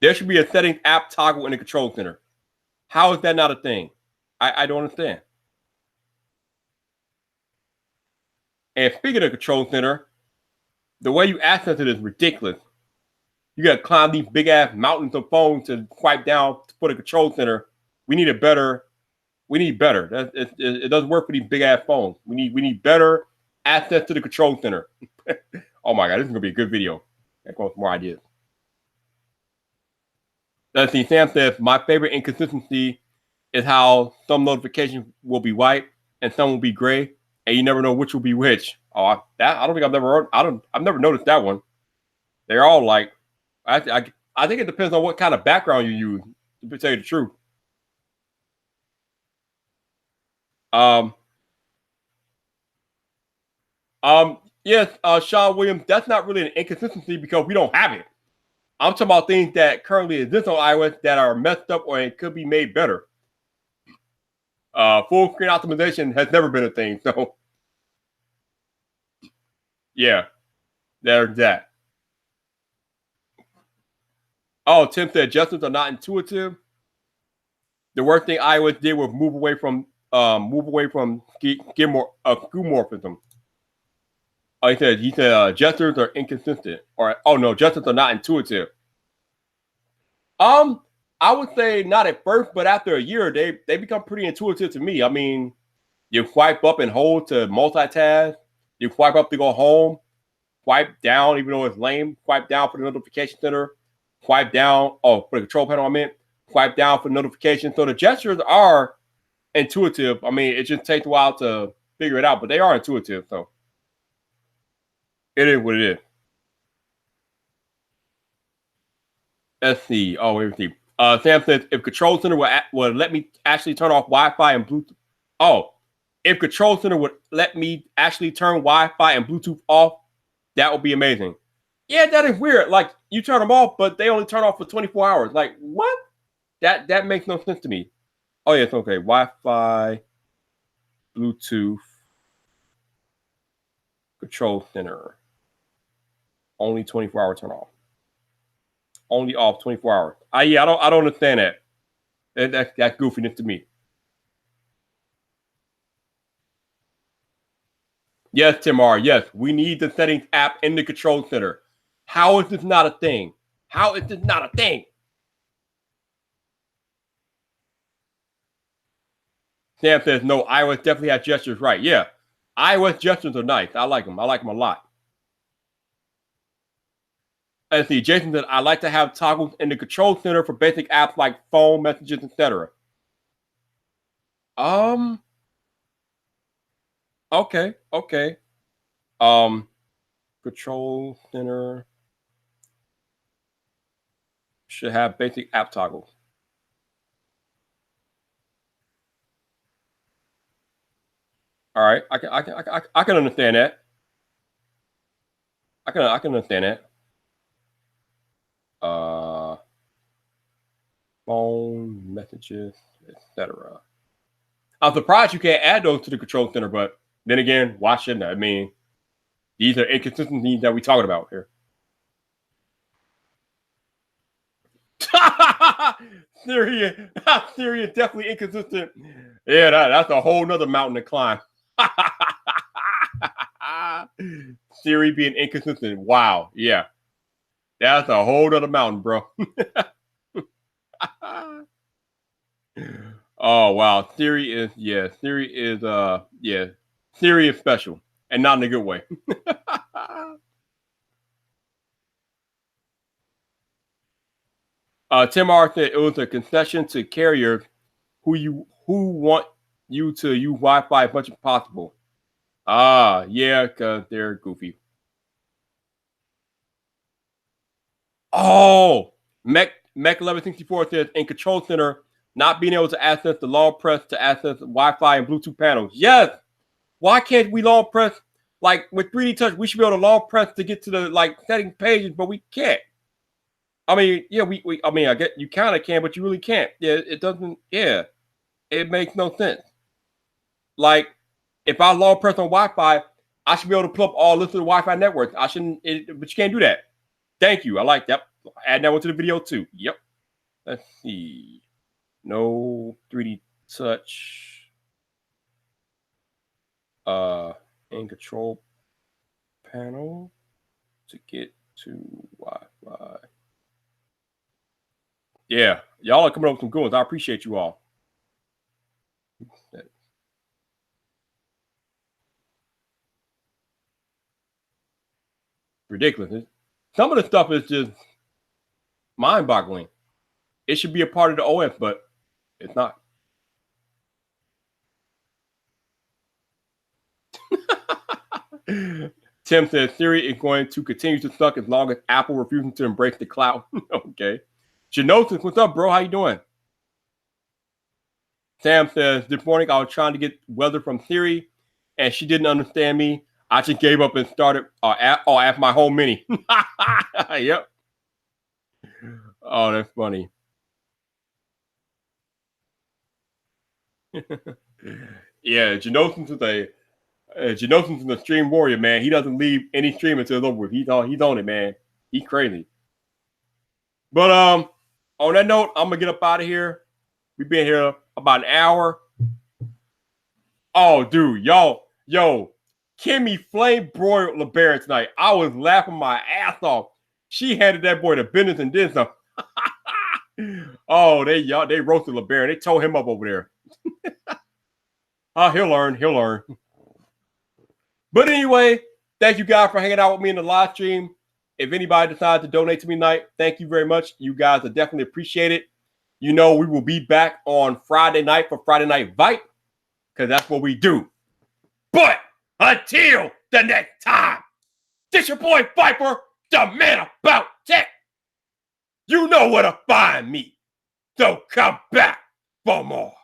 There should be a settings app toggle in the control center. How is that not a thing? I don't understand. And speaking of control center, the way you access it is ridiculous. You got to climb these big ass mountains of phones to swipe down for the control center. We need better. It doesn't work for these big ass phones. We need better access to the control center. Oh my god, this is gonna be a good video. That goes more ideas. Let's see. Sam says my favorite inconsistency is how some notifications will be white and some will be gray, and you never know which will be which. Oh, that I don't think I've never noticed that one. They're all like, I think it depends on what kind of background you use. To tell you the truth. Yes, Sean Williams, that's not really an inconsistency because we don't have it. I'm talking about things that currently exist on iOS that are messed up or it could be made better. Full screen optimization has never been a thing, so yeah, there's that. Oh, Tim said adjustments are not intuitive. The worst thing iOS did was move away from skeuomorphism. Oh, he said gestures are inconsistent, or no, gestures are not intuitive. I would say not at first, but after a year, they become pretty intuitive to me. I mean, you swipe up and hold to multitask. You swipe up to go home. Swipe down, even though it's lame. Swipe down for the notification center. Swipe down. Oh, for the control panel, I meant. Swipe down for notifications. So the gestures are intuitive. I mean, it just takes a while to figure it out, but they are intuitive. So it is what it is. Let's see. Oh, let me see. Sam says if Control Center would let me actually turn off Wi-Fi and Bluetooth. Oh, if Control Center would let me actually turn Wi-Fi and Bluetooth off, that would be amazing. Yeah, that is weird. Like you turn them off, but they only turn off for 24 hours. Like what? That makes no sense to me. Oh yes, okay. Wi-Fi, Bluetooth, Control Center. Only 24-hour turn off. Only off 24 hours. I don't understand that. That's goofiness to me. Yes, Timar. Yes, we need the settings app in the control center. How is this not a thing? How is this not a thing? Sam says no. iOS definitely has gestures, right? Yeah, iOS gestures are nice. I like them. I like them a lot. Let's see. Jason said I like to have toggles in the control center for basic apps like phone messages, etc. Okay. Control center should have basic app toggles. All right, I can understand that. I can understand that. phone messages, etc. I'm surprised you can't add those to the control center, but then again, why shouldn't I? I mean, these are inconsistencies that we're talking about here. Siri is definitely inconsistent. Yeah, that's a whole nother mountain to climb. Siri being inconsistent. Wow. Yeah. That's a whole nother mountain, bro. Oh wow. Siri is Siri is special. And not in a good way. Tim R said it was a concession to carriers who want you to use Wi-Fi as much as possible. Yeah, because they're goofy. Oh, Mech 1164 says in Control Center, not being able to access the long press to access Wi-Fi and Bluetooth panels. Yes. Why can't we long press? Like with 3D Touch, we should be able to long press to get to the like setting pages, but we can't. I mean, yeah, I mean, I get you kind of can, but you really can't. Yeah, it doesn't. Yeah, it makes no sense. Like, if I long press on Wi-Fi, I should be able to pull up all listed Wi-Fi networks. I shouldn't, but you can't do that. Thank you. I like that. Add that one to the video too. Yep. Let's see. No 3D Touch. In control panel to get to Wi-Fi. Yeah, y'all are coming up with some good ones. I appreciate you all. Ridiculous. Some of the stuff is just mind-boggling. It should be a part of the OS, but it's not. Tim says Siri is going to continue to suck as long as Apple refuses to embrace the cloud. Okay. Genosis, what's up, bro? How you doing? Sam says, this morning I was trying to get weather from Siri, and she didn't understand me. I just gave up and started ask my home mini. Yep. Oh, that's funny. Yeah, Genosis is a stream warrior, man. He doesn't leave any stream until it's over with. He's on it, man. He's crazy. But on that note, I'm gonna get up out of here. We've been here about an hour. Oh, dude, yo, Kimmy flame broiled LeBaron tonight. I was laughing my ass off. She handed that boy the business and did some. Oh, they roasted LeBaron. They tore him up over there. He'll learn. But anyway, thank you guys for hanging out with me in the live stream. If anybody decides to donate to me tonight, thank you very much. You guys are definitely appreciated. You know, we will be back on Friday night for Friday Night Vipe, because that's what we do. But until the next time, this your boy Viper, the man about tech. You know where to find me. So come back for more.